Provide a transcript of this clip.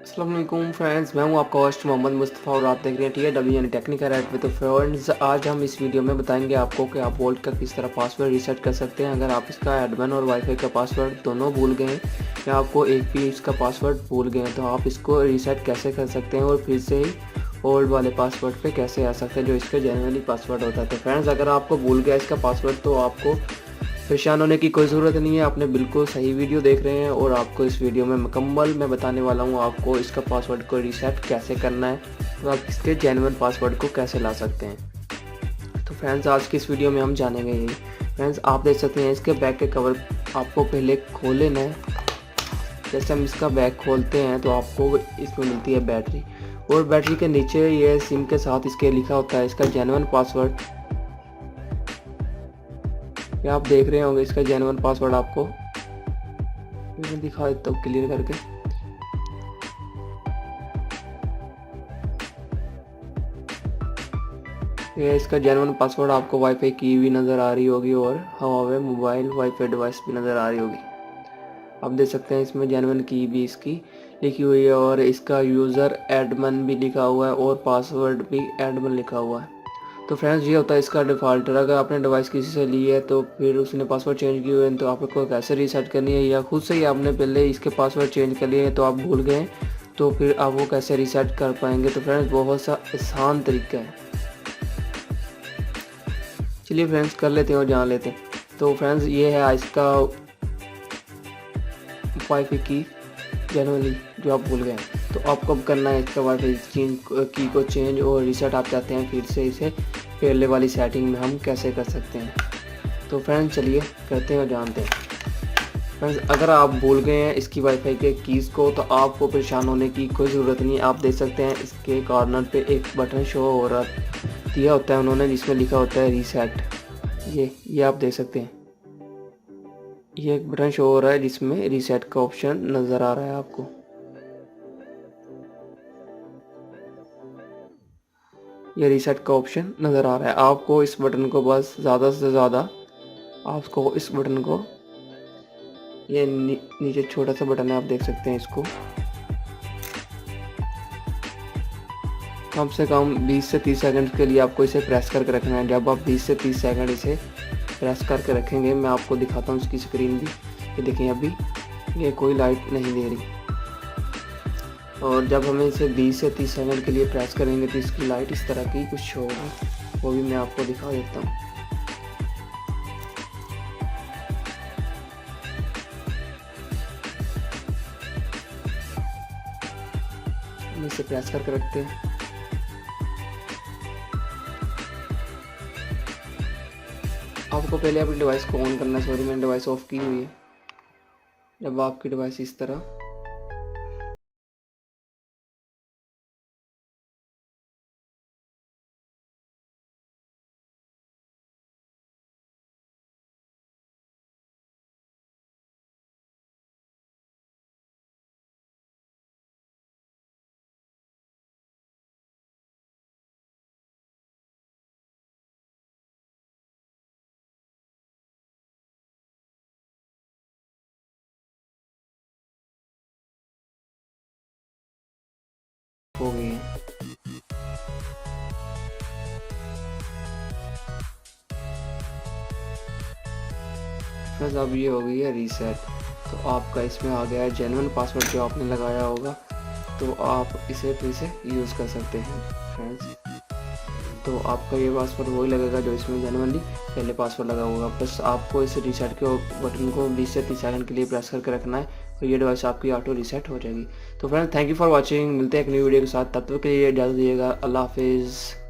अस्सलाम वालेकुम फ्रेंड्स, मैं हूं आपका होस्ट मोहम्मद मुस्तफ़ा और आप देख रहे हैं TW यानी टेक्निकल एड विद फ्रेंड्स। आज हम इस वीडियो में बताएंगे आपको कि आप वोल्ट का किस तरह पासवर्ड रीसेट कर सकते हैं। अगर आप इसका एडमिन और वाईफाई का पासवर्ड दोनों भूल गए हैं या आपको एक भी इसका पासवर्ड भूल गए हैं तो आप इसको रीसेट कैसे कर सकते हैं और फिर से ही ओल्ड वाले पासवर्ड पे कैसे आ सकते हैं जो इसका जेन्युइनली पासवर्ड होता है। तो फ्रेंड्स, अगर आपको भूल गया इसका पासवर्ड तो आपको परेशान होने की कोई ज़रूरत नहीं है। आपने बिल्कुल सही वीडियो देख रहे हैं और आपको इस वीडियो में मुकम्मल मैं बताने वाला हूँ आपको इसका पासवर्ड को रीसेट कैसे करना है और आप इसके जेन्युइन पासवर्ड को कैसे ला सकते हैं। तो फ्रेंड्स, आज की इस वीडियो में हम जानेंगे यही। फ्रेंड्स, आप देख सकते हैं इसके बैक के कवर आपको पहले खोल लेना है। जैसे हम इसका बैक खोलते हैं तो आपको इसमें मिलती है बैटरी और बैटरी के नीचे ये सिम के साथ इसके लिखा होता है इसका जेन्युइन पासवर्ड। ये आप देख रहे होंगे इसका जेन्युइन पासवर्ड आपको मैं दिखा देता हूँ क्लियर करके। ये इसका जेन्युइन पासवर्ड आपको वाईफाई की भी नज़र आ रही होगी और हवावे मोबाइल वाईफाई डिवाइस भी नज़र आ रही होगी। आप देख सकते हैं इसमें जेन्युइन की भी इसकी लिखी हुई है और इसका यूज़र एडमिन भी लिखा हुआ है और पासवर्ड भी एडमिन लिखा हुआ है। तो फ्रेंड्स, ये होता है इसका डिफ़ॉल्टर। अगर आपने डिवाइस किसी से ली है तो फिर उसने पासवर्ड चेंज किए हुए हैं तो आपको कैसे रीसेट करनी है या खुद से ही आपने पहले इसके पासवर्ड चेंज कर लिए हैं तो आप भूल गए तो फिर आप वो कैसे रीसेट कर पाएंगे। तो फ्रेंड्स, बहुत सा आसान तरीका है। चलिए फ्रेंड्स, कर लेते हैं और जान लेते हैं। तो फ्रेंड्स, ये है इसका वाईफाई की जनरली जो आप भूल गए। तो आपको अब करना है इसका वाईफाई की को चेंज और रीसेट आप चाहते हैं फिर से इसे पहले वाली सेटिंग में हम कैसे कर सकते हैं। तो फ्रेंड्स, चलिए करते हैं और जानते हैं। फ्रेंड्स, अगर आप भूल गए हैं इसकी वाईफाई के कीज़ को तो आपको परेशान होने की कोई ज़रूरत नहीं। आप देख सकते हैं इसके कॉर्नर पे एक बटन शो हो रहा दिया होता है उन्होंने जिसमें लिखा होता है रीसेट। ये आप देख सकते हैं, ये एक बटन शो हो रहा है जिसमें रीसेट का ऑप्शन नज़र आ रहा है आपको। ये रीसेट का ऑप्शन नज़र आ रहा है आपको। इस बटन को बस ज़्यादा से ज़्यादा आपको इस बटन को ये नीचे छोटा सा बटन है, आप देख सकते हैं इसको कम से कम 20 से 30 सेकंड के लिए आपको इसे प्रेस करके रखना है। जब आप 20 से 30 सेकंड इसे प्रेस करके रखेंगे, मैं आपको दिखाता हूँ इसकी स्क्रीन भी। ये देखें, अभी ये कोई लाइट नहीं दे रही और जब हमें इसे 20 से 30 सेकंड के लिए प्रेस करेंगे तो इसकी लाइट इस तरह की कुछ शो होगी, वो भी मैं आपको दिखा देता हूँ। हम इसे प्रेस करके रखते हैं। आपको पहले अपनी डिवाइस को ऑन करना है। सॉरी, मैंने डिवाइस ऑफ की हुई है। जब आपकी डिवाइस इस तरह हो गई है, बस अब ये हो गई है रीसेट। तो आपका इसमें आ गया है जेन्युइन पासवर्ड जो आपने लगाया होगा, तो आप इसे फिर से यूज़ कर सकते हैं फ्रेंड्स। तो आपका ये पासवर्ड वही लगेगा जो इसमें जेन्युइनली पहले पासवर्ड लगा होगा। बस आपको इस रीसेट के बटन को 20 से 30 सेकंड के लिए प्रेस करके रखना है और ये डिवाइस आपकी ऑटो रीसेट हो जाएगी। तो friends, thank you for watching. मिलते हैं एक न्यू वीडियो के साथ, तब तक के लिए इजाज़त दीजिएगा। अल्लाह हाफिज़।